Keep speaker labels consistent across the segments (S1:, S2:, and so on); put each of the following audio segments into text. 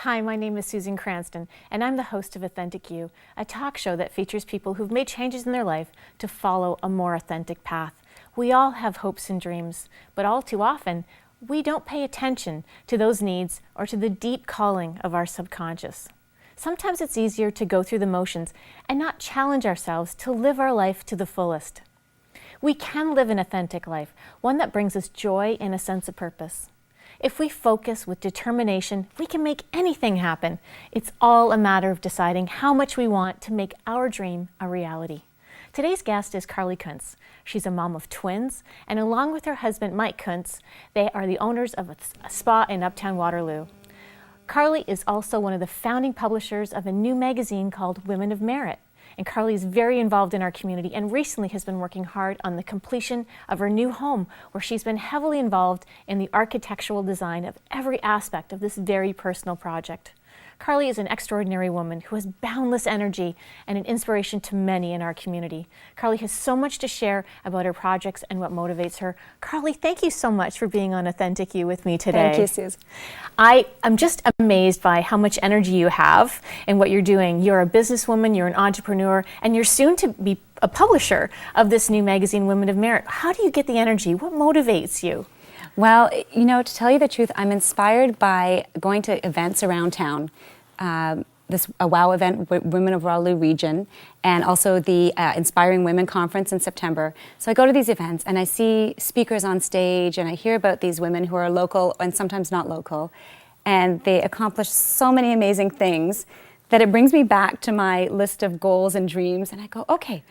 S1: Hi, my name is Susan Cranston, and I'm the host of Authentik You, a talk show that features people who've made changes in their life to follow a more authentic path. We all have hopes and dreams, but all too often, we don't pay attention to those needs or to the deep calling of our subconscious. Sometimes it's easier to go through the motions and not challenge ourselves to live our life to the fullest. We can live an authentic life, one that brings us joy and a sense of purpose. If we focus with determination, we can make anything happen. It's all a matter of deciding how much we want to make our dream a reality. Today's guest is Carly Kuntz. She's a mom of twins, and along with her husband, Mike Kuntz, they are the owners of a spa in Uptown Waterloo. Carly is also one of the founding publishers of a new magazine called Women of Merit. And Carly is very involved in our community and recently has been working hard on the completion of her new home, where she's been heavily involved in the architectural design of every aspect of this very personal project. Carly is an extraordinary woman who has boundless energy and an inspiration to many in our community. Carly has so much to share about her projects and what motivates her. Carly, thank you so much for being on Authentik You with me today.
S2: Thank you, Suze.
S1: I'm just amazed by how much energy you have and what you're doing. You're a businesswoman, you're an entrepreneur, and you're soon to be a publisher of this new magazine, Women of Merit. How do you get the energy? What motivates you?
S2: Well, you know, to tell you the truth, I'm inspired by going to events around town. A WOW event, Women of Waterloo Region, and also the Inspiring Women Conference in September. So I go to these events and I see speakers on stage and I hear about these women who are local and sometimes not local, and they accomplish so many amazing things that it brings me back to my list of goals and dreams, and I go, okay,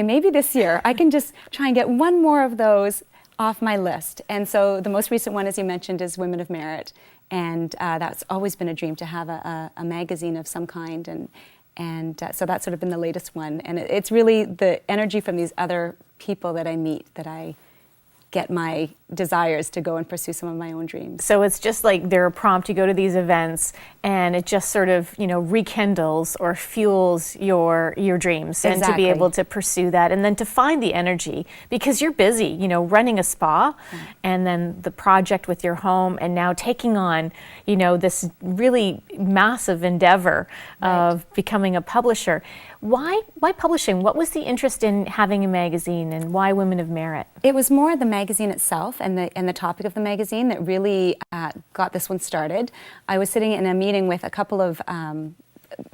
S2: maybe this year I can just try and get one more of those off my list. And so the most recent one, as you mentioned, is Women of Merit. And that's always been a dream to have a magazine of some kind. And so that's sort of been the latest one. And it's really the energy from these other people that I meet that I get my desires to go and pursue some of my own dreams.
S1: So it's just like they're a prompt. You go to these events and it just sort of, rekindles or fuels your dreams.
S2: Exactly.
S1: And to be able to pursue that and then to find the energy, because you're busy, running a spa and then the project with your home and now taking on, this really massive endeavor of becoming a publisher. Why publishing? What was the interest in having a magazine, and why Women of Merit?
S2: It was more the magazine itself and the topic of the magazine that really got this one started. I was sitting in a meeting with a couple of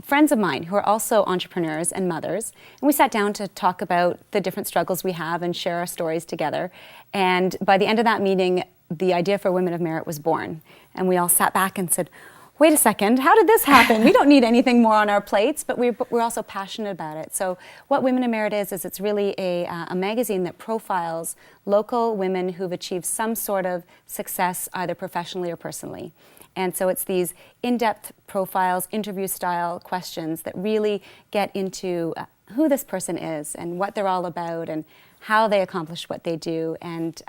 S2: friends of mine who are also entrepreneurs and mothers, and we sat down to talk about the different struggles we have and share our stories together. And by the end of that meeting, the idea for Women of Merit was born, and we all sat back and said, wait a second, how did this happen? We don't need anything more on our plates, but we're also passionate about it. So what Women of Merit is it's really a magazine that profiles local women who've achieved some sort of success, either professionally or personally. And so it's these in-depth profiles, interview-style questions that really get into who this person is and what they're all about and how they accomplish what they do. And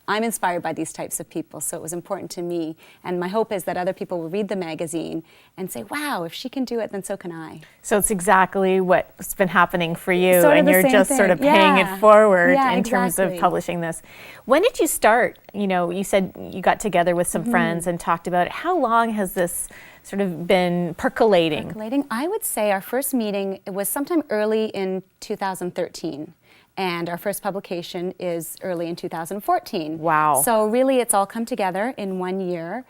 S2: I'm inspired by these types of people, so it was important to me. And my hope is that other people will read the magazine and say, wow, if she can do it, then so can I.
S1: So it's exactly what's been happening for you,
S2: sort of
S1: and you're just sort of paying it forward in terms of publishing this. When did you start? You said you got together with some friends and talked about it. How long has this sort of been percolating?
S2: I would say our first meeting, it was sometime early in 2013. And our first publication is early in 2014.
S1: Wow.
S2: So really it's all come together in 1 year.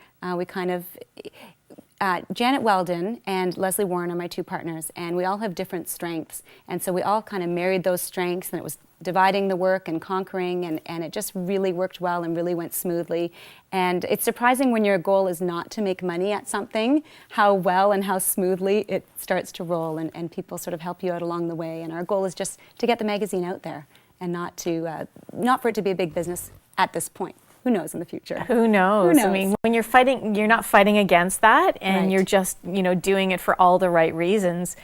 S2: Janet Weldon and Leslie Warren are my two partners, and we all have different strengths. And so we all kind of married those strengths, and it was dividing the work and conquering, and it just really worked well and really went smoothly. And it's surprising when your goal is not to make money at something, how well and how smoothly it starts to roll, and people sort of help you out along the way. And our goal is just to get the magazine out there and not for it to be a big business at this point. Who knows in the future?
S1: Who knows? I mean, when you're fighting, you're not fighting against that, and you're just, doing it for all the right reasons,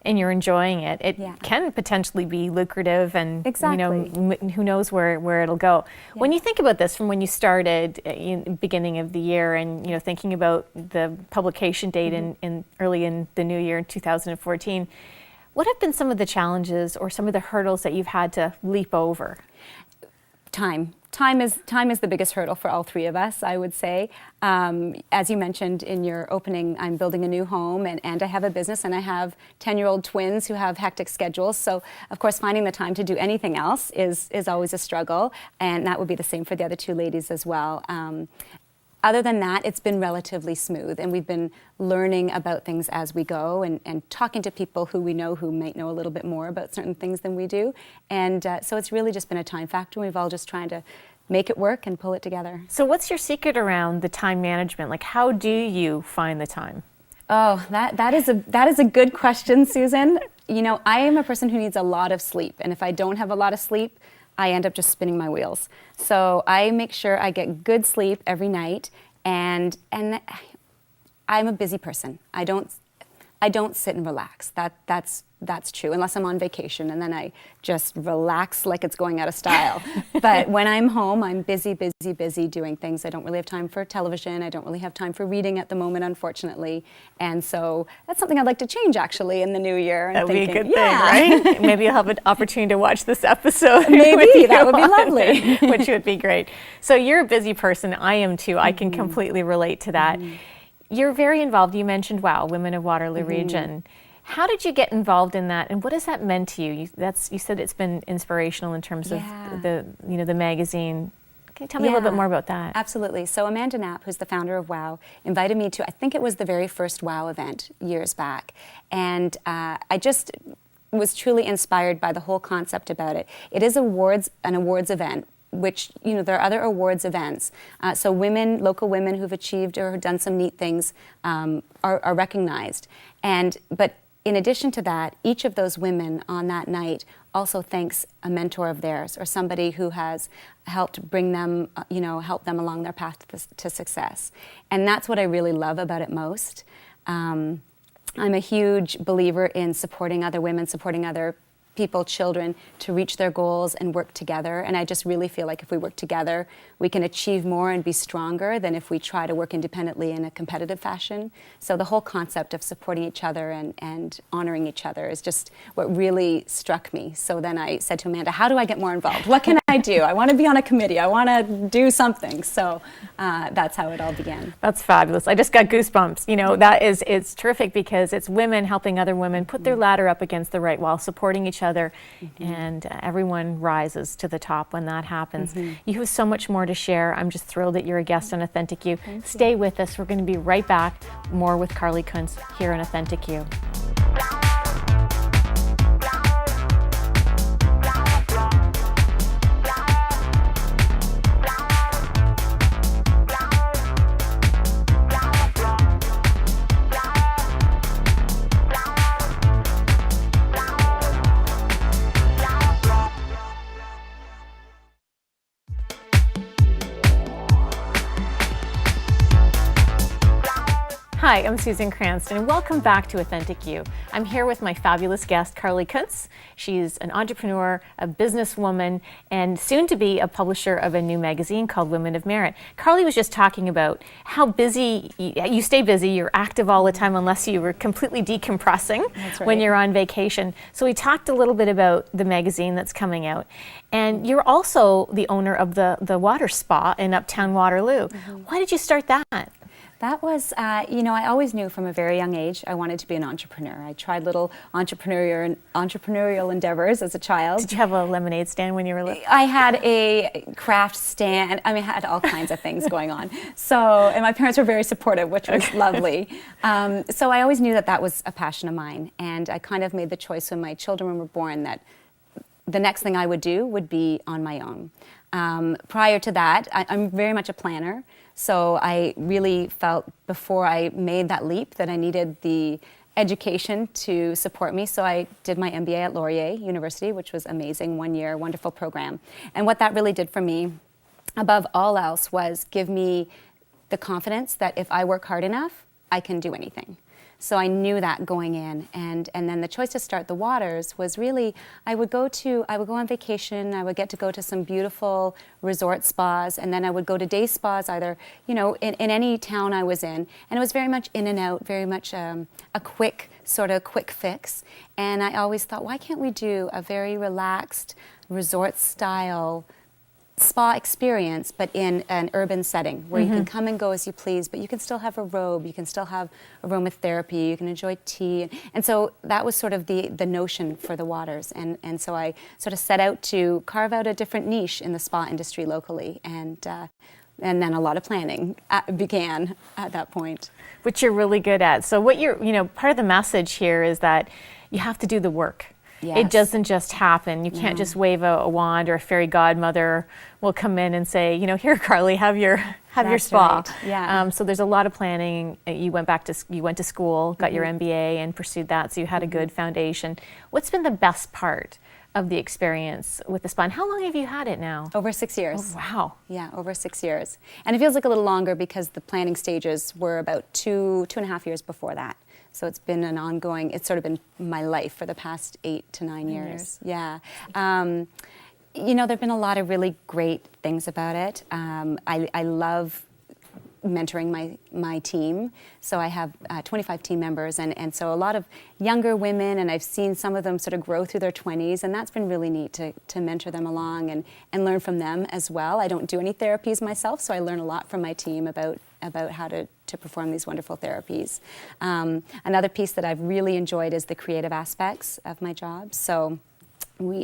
S1: and you're enjoying it. It can potentially be lucrative, and who knows where it'll go. Yeah. When you think about this, from when you started in the beginning of the year, and thinking about the publication date in early in the new year in 2014, what have been some of the challenges or some of the hurdles that you've had to leap over?
S2: Time time is the biggest hurdle for all three of us, I would say. As you mentioned in your opening, I'm building a new home, and I have a business, and I have 10-year-old twins who have hectic schedules. So, of course, finding the time to do anything else is always a struggle, and that would be the same for the other two ladies as well. Other than that, it's been relatively smooth, and we've been learning about things as we go, and talking to people who we know who might know a little bit more about certain things than we do. And so it's really just been a time factor. We've all just trying to make it work and pull it together.
S1: So what's your secret around the time management? Like, how do you find the time?
S2: Oh, that is a good question, Susan. You know, I am a person who needs a lot of sleep, and if I don't have a lot of sleep, I end up just spinning my wheels. So I make sure I get good sleep every night, and I'm a busy person. I don't sit and relax. That's true, unless I'm on vacation, and then I just relax like it's going out of style. But when I'm home, I'm busy doing things. I don't really have time for television. I don't really have time for reading at the moment, unfortunately. And so that's something I'd like to change, actually, in the new year.
S1: That would be a good thing, right? Maybe you'll have an opportunity to watch this episode.
S2: Maybe, that would be lovely.
S1: Which would be great. So you're a busy person. I am too. I can completely relate to that. You're very involved. You mentioned WOW, Women of Waterloo Region. How did you get involved in that, and what has that meant to you? You said it's been inspirational in terms of the magazine. Can you tell me a little bit more about that?
S2: Absolutely. So Amanda Knapp, who's the founder of WOW, invited me to, I think it was the very first WOW event years back, and I just was truly inspired by the whole concept about it. It is an awards event, which, you know, there are other awards events. So local women who've achieved or done some neat things are recognized. But in addition to that, each of those women on that night also thanks a mentor of theirs or somebody who has helped bring them, help them along their path to success. And that's what I really love about it most. I'm a huge believer in supporting other women, supporting other people, children, to reach their goals and work together. And I just really feel like if we work together, we can achieve more and be stronger than if we try to work independently in a competitive fashion. So the whole concept of supporting each other and honoring each other is just what really struck me. So then I said to Amanda, how do I get more involved? What can I do? I want to be on a committee. I want to do something. So that's how it all began.
S1: That's fabulous. I just got goosebumps. You know, it's terrific because it's women helping other women put their ladder up against the right wall, supporting each other, and everyone rises to the top when that happens. You have so much more to share. I'm just thrilled that you're a guest on Authentik You. Stay with us. We're going to be right back. More with Carly Kuntz here on Authentik You. Hi, I'm Susan Cranston, and welcome back to Authentik You. I'm here with my fabulous guest, Carly Kuntz. She's an entrepreneur, a businesswoman, and soon to be a publisher of a new magazine called Women of Merit. Carly was just talking about how busy, you stay busy, you're active all the time unless you were completely decompressing when you're on vacation. So we talked a little bit about the magazine that's coming out. And you're also the owner of the water spa in Uptown Waterloo. Why did you start that?
S2: That was, I always knew from a very young age I wanted to be an entrepreneur. I tried little entrepreneurial endeavors as a child.
S1: Did you have a lemonade stand when you were little?
S2: I had a craft stand. I had all kinds of things going on. So, and my parents were very supportive, which was lovely. So I always knew that was a passion of mine. And I kind of made the choice when my children were born that the next thing I would do would be on my own. Prior to that, I'm very much a planner. So I really felt before I made that leap that I needed the education to support me. So I did my MBA at Laurier University, which was amazing, 1 year, wonderful program. And what that really did for me, above all else, was give me the confidence that if I work hard enough, I can do anything. So I knew that going in, and then the choice to start the Waters was really, I would go on vacation, I would get to go to some beautiful resort spas, and then I would go to day spas either, in any town I was in, and it was very much in and out, very much a quick fix, and I always thought, why can't we do a very relaxed resort style spa experience, but in an urban setting where you can come and go as you please, but you can still have a robe, you can still have aromatherapy, you can enjoy tea. And so that was sort of the notion for the Waters. And so I sort of set out to carve out a different niche in the spa industry locally. And then a lot of planning began at that point.
S1: Which you're really good at. So what part of the message here is that you have to do the work.
S2: Yes.
S1: It doesn't just happen. You can't just wave a wand, or a fairy godmother will come in and say, here, Carly, have your spa.
S2: Right. Yeah.
S1: So there's a lot of planning. You went to school, got your MBA, and pursued that. So you had a good foundation. What's been the best part of the experience with the spa? And how long have you had it now?
S2: Over 6 years.
S1: Oh, wow.
S2: Yeah, over 6 years. And it feels like a little longer because the planning stages were about two and a half years before that. So it's been an ongoing, it's sort of been my life for the past 8 to 9 years. Yeah. There have been a lot of really great things about it. I love mentoring my team. So I have 25 team members, and so a lot of younger women, and I've seen some of them sort of grow through their 20s, and that's been really neat to mentor them along and learn from them as well. I don't do any therapies myself, so I learn a lot from my team about how to perform these wonderful therapies. Another piece that I've really enjoyed is the creative aspects of my job. So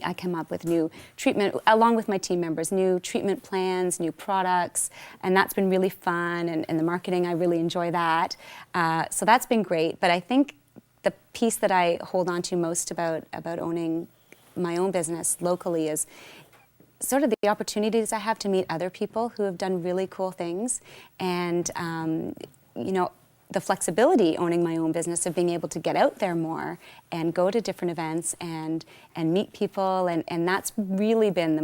S2: I come up with new treatment, along with my team members, new treatment plans, new products, and that's been really fun, and the marketing, I really enjoy that. So that's been great, but I think the piece that I hold on to most about owning my own business locally is sort of the opportunities I have to meet other people who have done really cool things, and the flexibility owning my own business of being able to get out there more and go to different events and meet people, and that's really been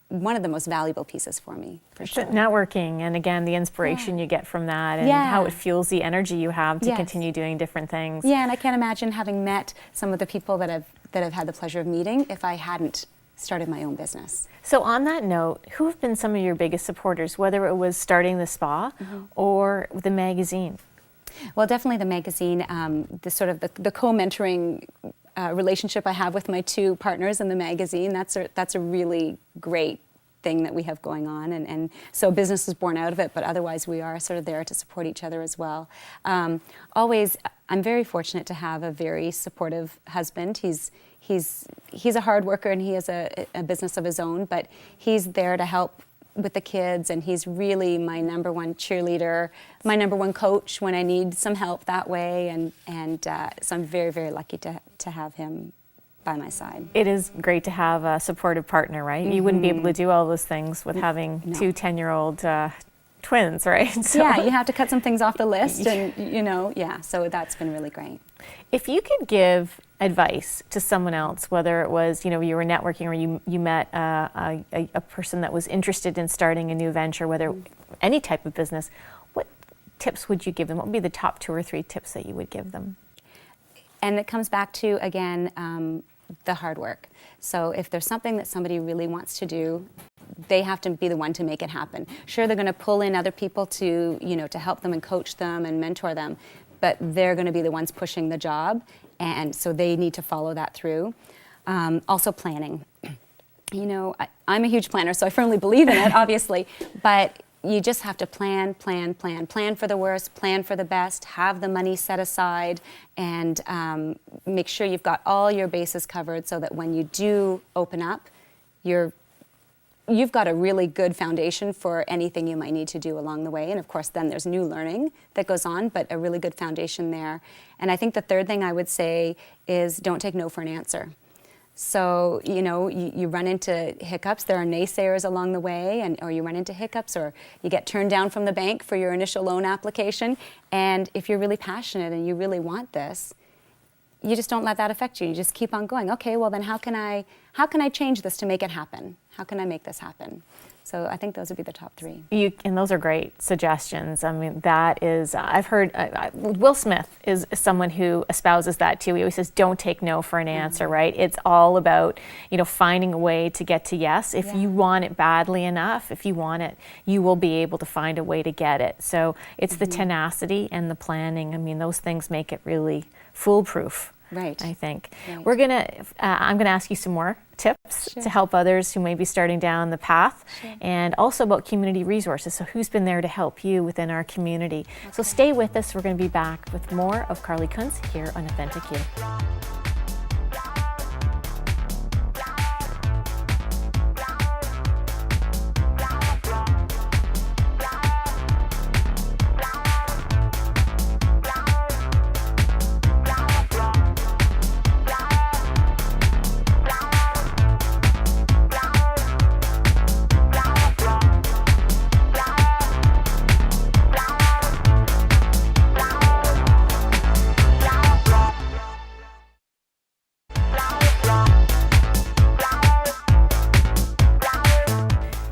S2: one of the most valuable pieces for me, for sure.
S1: Networking, and again, the inspiration you get from that, and how it fuels the energy you have to continue doing different things.
S2: Yeah, and I can't imagine having met some of the people that I've had the pleasure of meeting if I hadn't started my own business.
S1: So on that note, who have been some of your biggest supporters, whether it was starting the spa or the magazine?
S2: Well, definitely the magazine, the co-mentoring relationship I have with my two partners in the magazine, that's a really great thing that we have going on, and so business is born out of it, but otherwise we are sort of there to support each other as well. Always, I'm very fortunate to have a very supportive husband. He's a hard worker, and he has a business of his own, but he's there to help with the kids, and he's really my number one cheerleader, my number one coach when I need some help that way, and so I'm very, very lucky to have him by my side.
S1: It is great to have a supportive partner, right? You wouldn't be able to do all those things with having two 10-year-old twins, right? So.
S2: Yeah, you have to cut some things off the list, and so that's been really great.
S1: If you could give advice to someone else, whether it was, you were networking, or you met a person that was interested in starting a new venture, whether any type of business, what tips would you give them? What would be the top 2 or 3 tips that you would give them?
S2: And it comes back to, again, the hard work. So if there's something that somebody really wants to do, they have to be the one to make it happen. Sure, they're going to pull in other people to help them and coach them and mentor them, but they're going to be the ones pushing the job, and so they need to follow that through. Also planning. I'm a huge planner, so I firmly believe in it, obviously, but you just have to plan for the worst, plan for the best, have the money set aside, and make sure you've got all your bases covered so that when you do open up, you've got a really good foundation for anything you might need to do along the way. And of course, then there's new learning that goes on, but a really good foundation there. And I think the third thing I would say is don't take no for an answer. So, you run into hiccups. There are naysayers along the way, or you run into hiccups, or you get turned down from the bank for your initial loan application. And if you're really passionate and you really want this, you just don't let that affect you. You just keep on going. Okay, well then how can I change this to make it happen? How can I make this happen? So I think those would be the top 3.
S1: And those are great suggestions. I mean, that is, I've heard, Will Smith is someone who espouses that too. He always says, don't take no for an answer, right? It's all about, finding a way to get to yes. If you want it badly enough, if you want it, you will be able to find a way to get it. So it's the tenacity and the planning. I mean, those things make it really foolproof.
S2: Right.
S1: I think.
S2: Right.
S1: I'm gonna ask you some more tips
S2: Sure.
S1: to help others who may be starting down the path,
S2: Sure.
S1: and also about community resources. So who's been there to help you within our community? So stay with us. We're going to be back with more of Carly Kuntz here on Authentik You.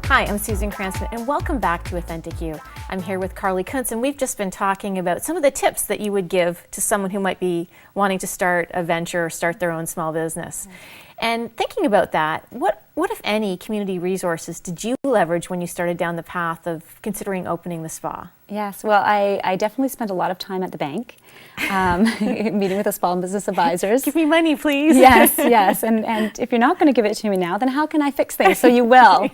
S1: Hi, I'm Susan Cranston, and welcome back to Authentik You. I'm here with Carly Kuntz, and we've just been talking about some of the tips that you would give to someone who might be wanting to start a venture or start their own small business. And thinking about that, what if any community resources did you leverage when you started down the path of considering opening the spa?
S2: Yes, well, I definitely spent a lot of time at the bank, meeting with the small business advisors.
S1: Give me money, please.
S2: Yes, yes, and if you're not going to give it to me now, then how can I fix things? So you will.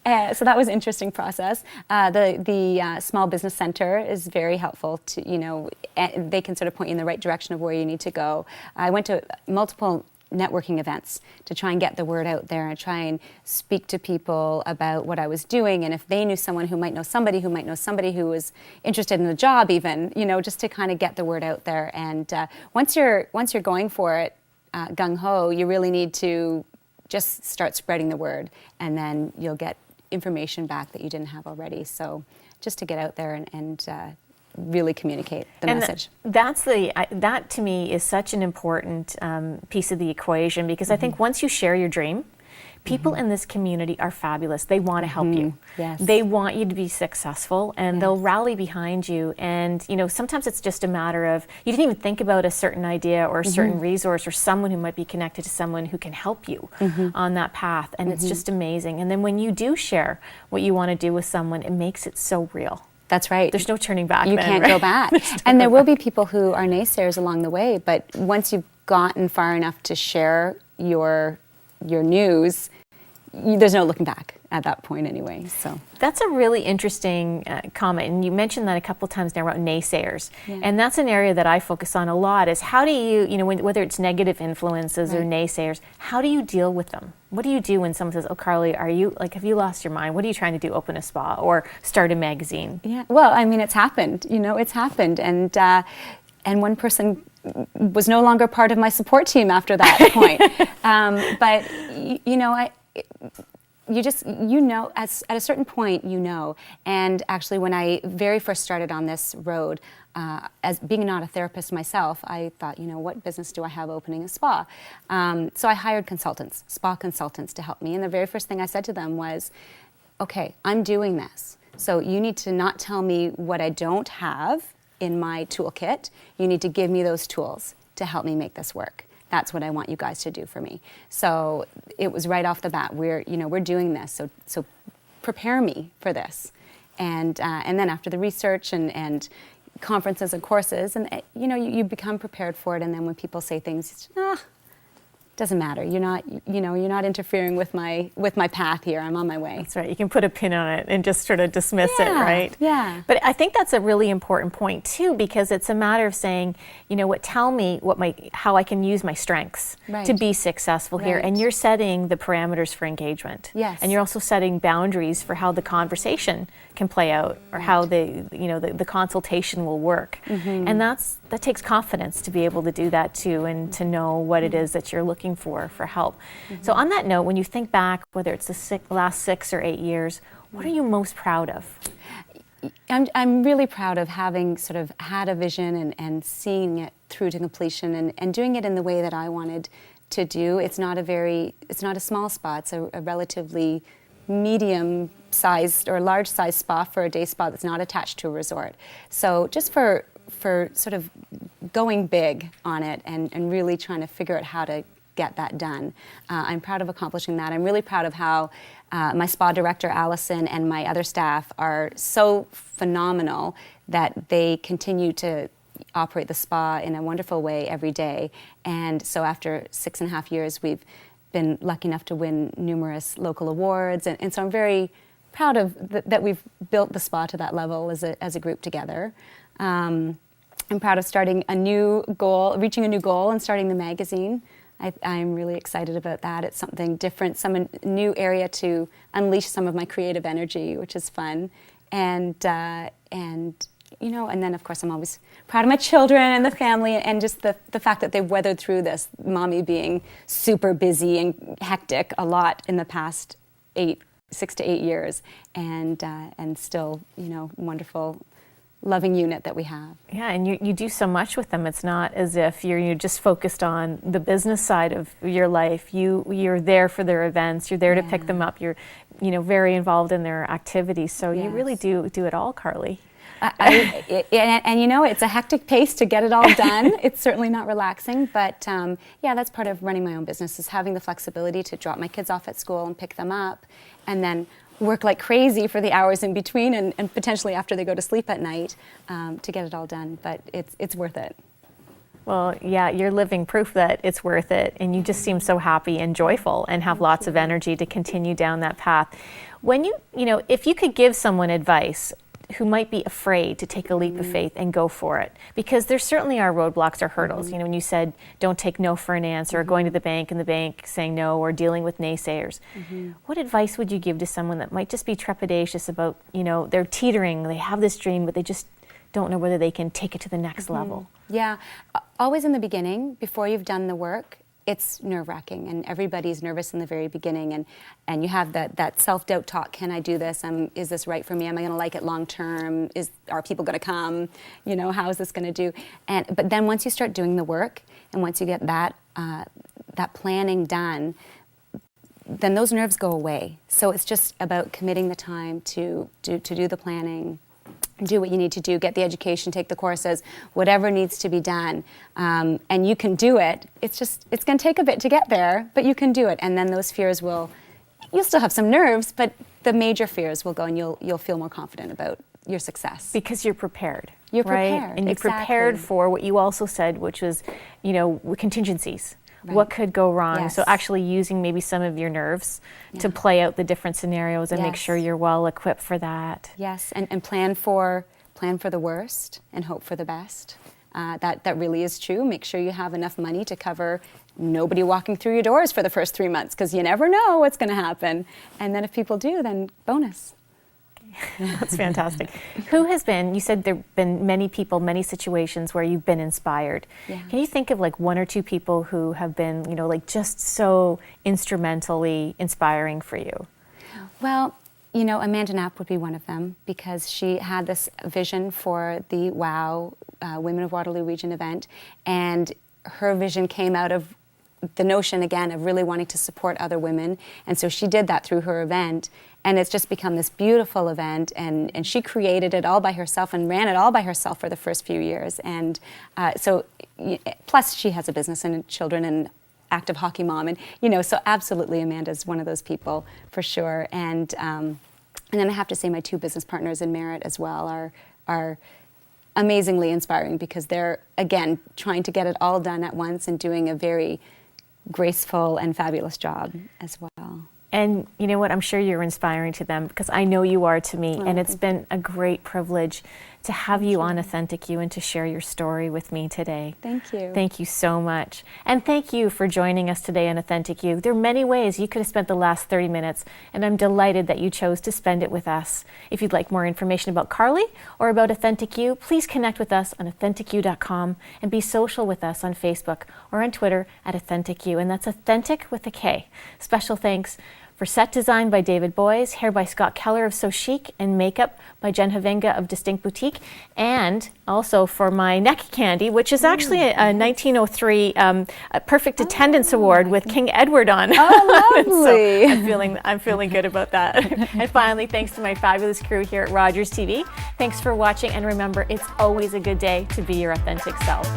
S2: So that was an interesting process. The Small Business Center is very helpful to, they can sort of point you in the right direction of where you need to go. I went to multiple networking events to try and get the word out there and try and speak to people about what I was doing, and if they knew someone who might know somebody who might know somebody who was interested in a job even, just to kind of get the word out there. And once you're going for it gung-ho, you really need to just start spreading the word, and then you'll get information back that you didn't have already. So just to get out there and really communicate the message.
S1: That to me is such an important piece of the equation, because I think once you share your dream, people in this community are fabulous. They want to help you.
S2: Yes.
S1: They want you to be successful, and they'll rally behind you. And sometimes it's just a matter of you didn't even think about a certain idea or a certain resource or someone who might be connected to someone who can help you on that path. And it's just amazing. And then when you do share what you want to do with someone, it makes it so real.
S2: That's right.
S1: There's no turning back.
S2: You
S1: then,
S2: can't
S1: right?
S2: go back. And there will be people who are naysayers along the way, but once you've gotten far enough to share your news, there's no looking back at that point anyway. So
S1: that's a really interesting comment, and you mentioned that a couple times now about naysayers, and that's an area that I focus on a lot. Is how do you, whether it's negative influences or naysayers, how do you deal with them? What do you do when someone says, "Oh, Carly, have you lost your mind? What are you trying to do? Open a spa or start a magazine?"
S2: Yeah, well, I mean, it's happened. It's happened, and one person was no longer part of my support team after that point. But at a certain point, and actually when I very first started on this road, as being not a therapist myself, I thought, what business do I have opening a spa? So I hired spa consultants to help me, and the very first thing I said to them was, okay, I'm doing this, so you need to not tell me what I don't have in my toolkit. You need to give me those tools to help me make this work. That's what I want you guys to do for me. So it was right off the bat. We're doing this. So prepare me for this, and then after the research and conferences and courses, and you become prepared for it. And then when people say things, doesn't matter. You're not interfering with my path here. I'm on my way.
S1: That's right. You can put a pin on it and just sort of dismiss it, right?
S2: Yeah.
S1: But I think that's a really important point too, because it's a matter of saying, tell me how I can use my strengths to be successful here. And you're setting the parameters for engagement.
S2: Yes.
S1: And you're also setting boundaries for how the conversation can play out, or how the consultation will work. And that takes confidence to be able to do that too, and to know what it is that you're looking for help. So on that note, when you think back, whether it's the last 6 or 8 years, what are you most proud of?
S2: I'm really proud of having sort of had a vision and seeing it through to completion, and doing it in the way that I wanted to do. It's not a small spa. It's a relatively medium-sized or large-sized spa for a day spa that's not attached to a resort. So just for sort of going big on it and really trying to figure out how to get that done. I'm proud of accomplishing that. I'm really proud of how my spa director, Allison, and my other staff are so phenomenal that they continue to operate the spa in a wonderful way every day. And so after 6.5 years, we've been lucky enough to win numerous local awards. And so I'm very proud of that we've built the spa to that level as a group together. I'm proud of starting a new goal, reaching a new goal and starting the magazine. I'm really excited about that. It's something different, some new area to unleash some of my creative energy, which is fun. And you know, and then of course I'm always proud of my children and the family, and just the fact that they've weathered through this, mommy being super busy and hectic a lot in the past 6 to 8 years, and still, you know, wonderful, loving unit that we have.
S1: Yeah, and you do so much with them. It's not as if you're just focused on the business side of your life. You're there for their events. You're there to pick them up. You're, you know, very involved in their activities. So you really do it all, Carly.
S2: And you know, it's a hectic pace to get it all done. It's certainly not relaxing, but yeah, that's part of running my own business, is having the flexibility to drop my kids off at school and pick them up, and then work like crazy for the hours in between and potentially after they go to sleep at night to get it all done. But it's worth it.
S1: Well, yeah, you're living proof that it's worth it, and you just seem so happy and joyful and have lots of energy to continue down that path. When you know, if you could give someone advice who might be afraid to take a leap of faith and go for it, because there certainly are roadblocks or hurdles. You know, when you said don't take no for an answer, or going to the bank and the bank saying no, or dealing with naysayers, what advice would you give to someone that might just be trepidatious about, you know, they're teetering, they have this dream, but they just don't know whether they can take it to the next level?
S2: Yeah, always in the beginning, before you've done the work, it's nerve-wracking, and everybody's nervous in the very beginning, and you have that self-doubt talk. Can I do this? Is this right for me? Am I going to like it long term? Are people going to come? You know, how is this going to do? But then once you start doing the work, and once you get that planning done, then those nerves go away. So it's just about committing the time to do the planning, do what you need to do, get the education, take the courses, whatever needs to be done, and you can do it. It's going to take a bit to get there, but you can do it, and then those fears you'll still have some nerves, but the major fears will go, and you'll feel more confident about your success.
S1: Because you're prepared.
S2: You're
S1: right?
S2: prepared,
S1: And you're prepared for what you also said, which was, you know, contingencies. Right. What could go wrong?
S2: Yes.
S1: So actually using maybe some of your nerves to play out the different scenarios and make sure you're well equipped for that.
S2: Yes, and plan for the worst and hope for the best. That really is true. Make sure you have enough money to cover nobody walking through your doors for the first 3 months, because you never know what's going to happen. And then if people do, then bonus.
S1: That's fantastic. Who has been, you said there have been many people, many situations where you've been inspired. Yeah. Can you think of like 1 or 2 people who have been, you know, like just so instrumentally inspiring for you?
S2: Well, you know, Amanda Knapp would be one of them, because she had this vision for the WOW Women of Waterloo Region event, and her vision came out of the notion, again, of really wanting to support other women, and so she did that through her event, and it's just become this beautiful event, and she created it all by herself and ran it all by herself for the first few years, and so plus she has a business and children and active hockey mom, and you know, so absolutely Amanda's one of those people for sure, and then I have to say my 2 business partners in Merit as well are amazingly inspiring, because they're, again, trying to get it all done at once and doing a very graceful and fabulous job as well.
S1: And you know what, I'm sure you're inspiring to them, because I know you are to me, and it's been a great privilege to have you on Authentik You and to share your story with me today.
S2: Thank you.
S1: Thank you so much. And thank you for joining us today on Authentik You. There are many ways you could have spent the last 30 minutes, and I'm delighted that you chose to spend it with us. If you'd like more information about Carly or about Authentik You, please connect with us on AuthentikYou.com and be social with us on Facebook or on Twitter at Authentik You, and that's Authentic with a K. Special thanks for set design by David Boys, hair by Scott Keller of So Chic, and makeup by Jen Havenga of Distinct Boutique, and also for my neck candy, which is actually a 1903 Perfect Attendance Award with King Edward on.
S2: Oh, lovely!
S1: So I'm feeling good about that. And finally, thanks to my fabulous crew here at Rogers TV. Thanks for watching, and remember, it's always a good day to be your authentic self.